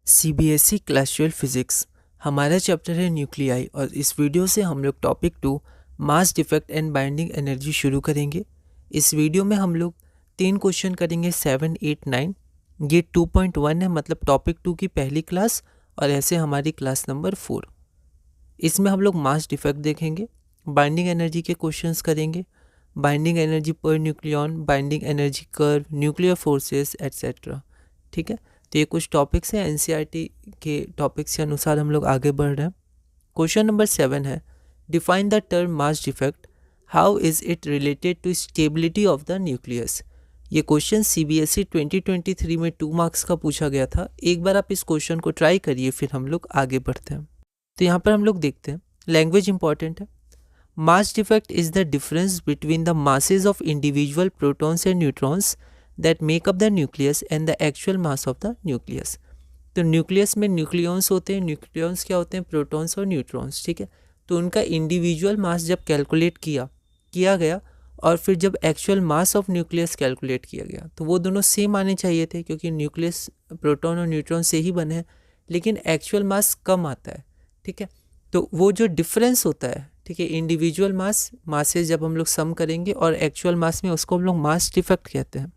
CBSE class 12 physics हमारा chapter है nuclei और इस वीडियो से हम लोग topic 2 mass defect and binding energy शुरू करेंगे। इस वीडियो में हम लोग 3 क्वेश्चन करेंगे 7, 8, 9। ये 2.1 है, मतलब टॉपिक 2 की पहली क्लास और ऐसे हमारी क्लास नंबर 4। इसमें हम लोग मास डिफेक्ट देखेंगे, बाइंडिंग एनर्जी के क्वेश्चंस करेंगे, binding energy per nucleon, binding energy curve, nuclear forces etcetera. ठीक है, तो ये कुछ टॉपिक्स हैं, एनसीईआरटी के टॉपिक्स के अनुसार हम लोग आगे बढ़ रहे हैं। क्वेश्चन नंबर 7 है, define the term mass defect, how is it related to stability of the nucleus. ये क्वेश्चन सीबीएसई 2023 में 2 मार्क्स का पूछा गया था। एक बार आप इस क्वेश्चन को ट्राई करिए, फिर हम लोग आगे बढ़ते हैं। तो यहाँ पर हम लोग देखते हैं, लैंग्वेज इंपॉर्टेंट है। Mass defect is the difference between the masses of individual protons and neutrons that make up the nucleus and the actual mass of the nucleus। तो न्यूक्लियस में न्यूक्लियॉन्स होते हैं, न्यूक्लियॉन्स क्या होते हैं, प्रोटॉन्स और neutrons. ठीक है, तो उनका इंडिविजुअल मास जब कैलकुलेट किया गया और फिर जब actual mass of nucleus calculate किया गया तो वो दोनों सेम आने चाहिए थे, क्योंकि न्यूक्लियस प्रोटॉन और न्यूट्रॉन से ही बने हैं, लेकिन एक्चुअल मास कम आता है। ठीक है, तो वो जो डिफरेंस होता है, ठीक है, इंडिविजुअल मासेज जब हम लोग सम करेंगे और एक्चुअल मास में, उसको हम लोग मास डिफेक्ट कहते हैं।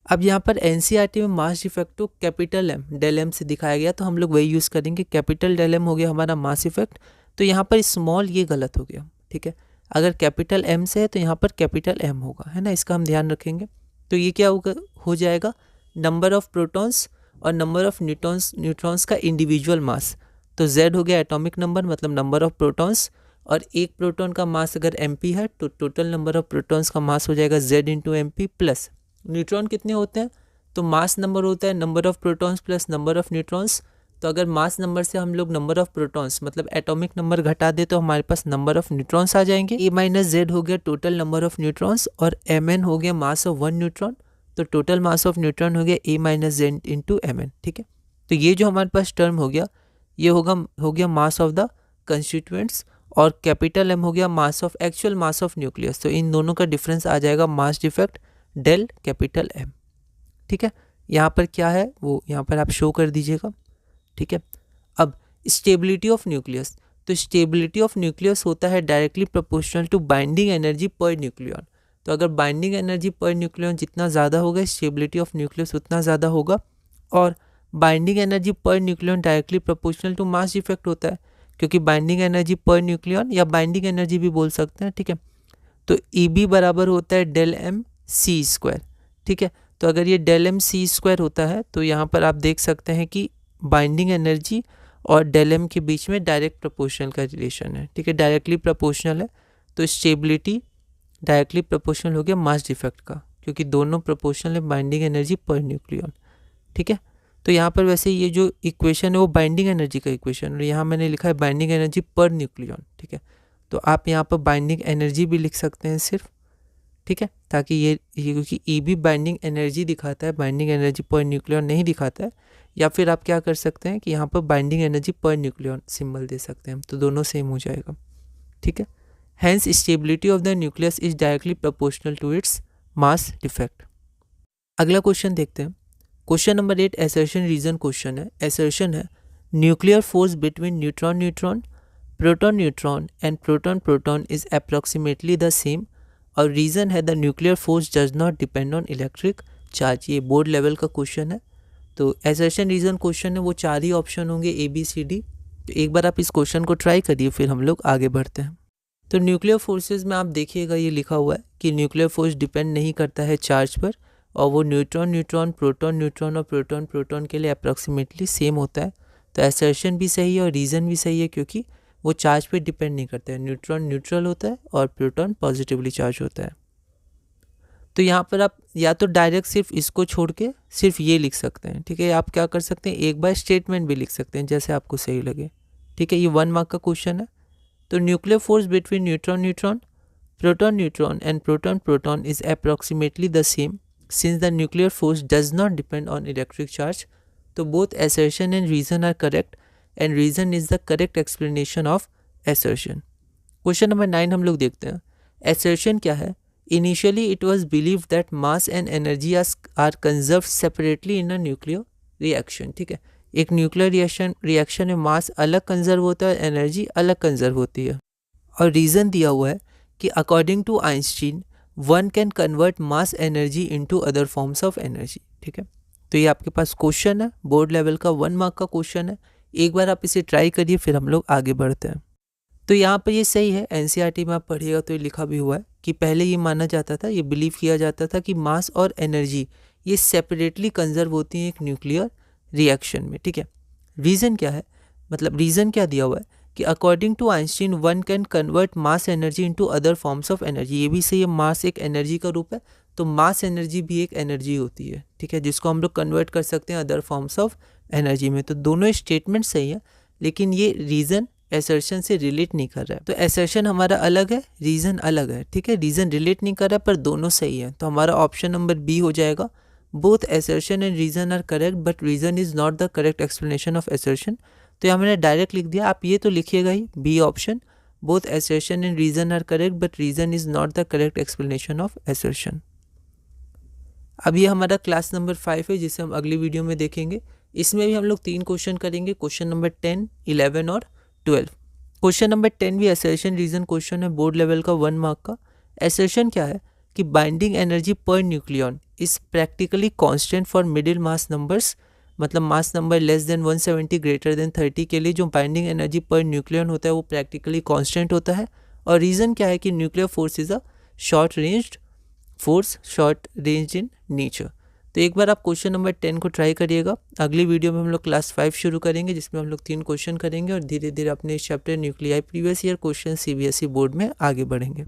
अब यहाँ पर एनसीईआरटी में मास डिफेक्ट को कैपिटल एम डेल एम से दिखाया गया, तो हम लोग वही यूज़ करेंगे। कैपिटल डेल एम हो गया हमारा मास इफेक्ट, तो यहाँ पर स्मॉल ये गलत हो गया। ठीक है, अगर कैपिटल एम से है तो यहाँ पर कैपिटल एम होगा, है ना, इसका हम ध्यान रखेंगे। तो ये क्या हो जाएगा, नंबर ऑफ प्रोटॉन्स और नंबर ऑफ न्यूट्रॉन्स का इंडिविजुअल मास। तो जेड हो गया एटॉमिक नंबर, मतलब नंबर ऑफ प्रोटॉन्स, और एक प्रोटॉन का मास अगर एमपी है तो टोटल नंबर ऑफ प्रोटॉन्स का मास हो जाएगा Z into MP, plus neutron कितने होते हैं, तो मास नंबर होता है number of protons plus number of neutrons. तो अगर मास नंबर से हम लोग नंबर ऑफ प्रोटॉन्स मतलब एटॉमिक नंबर घटा दे तो हमारे पास नंबर ऑफ न्यूट्रॉन्स आ जाएंगे। ए माइनस जेड हो गया टोटल नंबर ऑफ न्यूट्रॉन्स, और एम एन हो गया मास ऑफ 1 न्यूट्रॉन, तो टोटल मास ऑफ न्यूट्रॉन हो गया A minus Z into M N. ठीक है, तो ये जो हमारे पास टर्म हो गया, ये हो गया मास ऑफ द कंस्टिट्यूएंट्स, और कैपिटल एम हो गया mass of actual mass of nucleus. तो इन दोनों का डिफरेंस आ जाएगा mass defect del capital M. ठीक है, यहाँ पर क्या है वो यहाँ पर आप शो कर दीजिएगा। ठीक है, अब स्टेबिलिटी ऑफ न्यूक्लियस, तो स्टेबिलिटी ऑफ न्यूक्लियस होता है directly proportional to binding energy per nucleon. तो अगर बाइंडिंग एनर्जी पर न्यूक्लियन जितना ज़्यादा होगा, स्टेबिलिटी ऑफ न्यूक्लियस उतना ज़्यादा होगा। और binding energy per nucleon directly proportional to mass defect होता है, क्योंकि बाइंडिंग एनर्जी पर न्यूक्लियन या बाइंडिंग एनर्जी भी बोल सकते हैं। ठीक है, तो ई बी बराबर होता है डेल एम सी स्क्वायर। ठीक है, तो अगर ये डेल एम सी स्क्वायर होता है तो यहाँ पर आप देख सकते हैं कि बाइंडिंग एनर्जी और डेल एम के बीच में डायरेक्ट प्रोपोर्शनल का रिलेशन है। ठीक है, डायरेक्टली प्रोपोर्शनल है, तो स्टेबिलिटी डायरेक्टली प्रोपोर्शनल हो गया मास डिफेक्ट का, क्योंकि दोनों प्रोपोर्शनल है बाइंडिंग एनर्जी पर न्यूक्लियन। ठीक है, तो यहाँ पर वैसे ये जो इक्वेशन है वो बाइंडिंग एनर्जी का इक्वेशन, और यहाँ मैंने लिखा है बाइंडिंग एनर्जी पर न्यूक्लियन। ठीक है, तो आप यहाँ पर बाइंडिंग एनर्जी भी लिख सकते हैं सिर्फ। ठीक है, ताकि ये क्योंकि ई भी बाइंडिंग एनर्जी दिखाता है, बाइंडिंग एनर्जी पर न्यूक्लियन नहीं दिखाता है। या फिर आप क्या कर सकते हैं कि यहाँ पर binding energy per nucleon symbol दे सकते हैं, तो दोनों सेम हो जाएगा। ठीक है, hence stability of the nucleus is directly proportional to its mass defect. अगला क्वेश्चन देखते हैं, question number 8 assertion reason question है। असर्शन है nuclear force between neutron neutron, proton neutron and proton proton is approximately the same, और reason है the nuclear force does not depend on electric charge. ये board level का question है, तो assertion reason question है, वो 4 ही option होंगे A B C D. तो एक बार आप इस क्वेश्चन को ट्राई करिए, फिर हम लोग आगे बढ़ते हैं। तो न्यूक्लियर फोर्सेज में आप देखिएगा ये लिखा हुआ है कि न्यूक्लियर फोर्स डिपेंड नहीं करता है चार्ज पर, और वो न्यूट्रॉन न्यूट्रॉन, प्रोटॉन न्यूट्रॉन और प्रोटॉन प्रोटॉन के लिए अप्रॉक्सीमेटली सेम होता है। तो असर्शन भी सही है और रीज़न भी सही है, क्योंकि वो चार्ज पे डिपेंड नहीं करता है। न्यूट्रॉन न्यूट्रल होता है और प्रोटॉन पॉजिटिवली चार्ज होता है। तो यहाँ पर आप या तो डायरेक्ट सिर्फ इसको छोड़ के सिर्फ ये लिख सकते हैं। ठीक है, आप क्या कर सकते हैं, एक बार स्टेटमेंट भी लिख सकते हैं, जैसे आपको सही लगे। ठीक है, ये 1 मार्क का क्वेश्चन है। तो nuclear force between neutron neutron, proton neutron and proton proton is approximately the same since the nuclear force does not depend on electric charge. तो both assertion and reason are correct, and reason is the correct explanation of assertion. Question number 9 हम लोग देखते हैं। Assertion क्या है, initially it was believe that mass and energy are conserve separately in a nuclear reaction. ठीक है, एक nuclear reaction में मास अलग कंजर्व होता है और एनर्जी अलग कंजर्व होती है। और रीज़न दिया हुआ है कि according to Einstein one can convert mass energy into other forms of energy. ठीक है, तो ये आपके पास क्वेश्चन है, बोर्ड लेवल का 1 मार्क का क्वेश्चन है। एक बार आप इसे ट्राई करिए, फिर हम लोग आगे बढ़ते हैं। तो यहाँ पर ये सही है, एनसीईआरटी में आप पढ़िएगा तो ये लिखा भी हुआ है कि पहले ये माना जाता था, ये बिलीव किया जाता था कि मास और एनर्जी ये सेपरेटली कंजर्व होती हैं एक न्यूक्लियर रिएक्शन में। ठीक है, रीज़न क्या है, मतलब रीज़न क्या दिया हुआ है कि according to Einstein one can convert mass energy into other forms of energy. ये भी सही है, मास एक एनर्जी का रूप है, तो मास एनर्जी भी एक एनर्जी होती है। ठीक है, जिसको हम लोग कन्वर्ट कर सकते हैं अदर फॉर्म्स ऑफ एनर्जी में। तो दोनों स्टेटमेंट सही है, लेकिन ये रीज़न एसर्शन से रिलेट नहीं कर रहा है। तो एसर्शन हमारा अलग है, रीज़न अलग है। ठीक है, रीज़न रिलेट नहीं कर रहा है पर दोनों सही है, तो हमारा ऑप्शन नंबर बी हो जाएगा। Both assertion and reason are correct but reason is not the correct explanation of assertion. तो यहाँ मैंने डायरेक्ट लिख दिया, आप ये तो लिखिएगा ही, B option, both assertion and reason are correct but reason is not the correct explanation of assertion. अब ये हमारा क्लास नंबर 5 है, जिसे हम अगली वीडियो में देखेंगे। इसमें भी हम लोग 3 क्वेश्चन करेंगे, क्वेश्चन नंबर 10, 11 और 12। क्वेश्चन नंबर 10 भी असर्शन रीजन क्वेश्चन है, बोर्ड लेवल का 1 मार्क का। असर्शन क्या है कि binding energy per nucleon is practically constant for middle mass numbers, मतलब mass number less than 170 greater than 30 के लिए जो बाइंडिंग एनर्जी पर न्यूक्लियन होता है वो प्रैक्टिकली कांस्टेंट होता है। और रीज़न क्या है कि nuclear force is a short ranged force, short range in nature. तो एक बार आप क्वेश्चन नंबर 10 को ट्राई करिएगा। अगली वीडियो में हम लोग क्लास 5 शुरू करेंगे, जिसमें हम लोग 3 क्वेश्चन करेंगे और धीरे धीरे अपने इस chapter nuclei previous year question CBSE board में आगे बढ़ेंगे।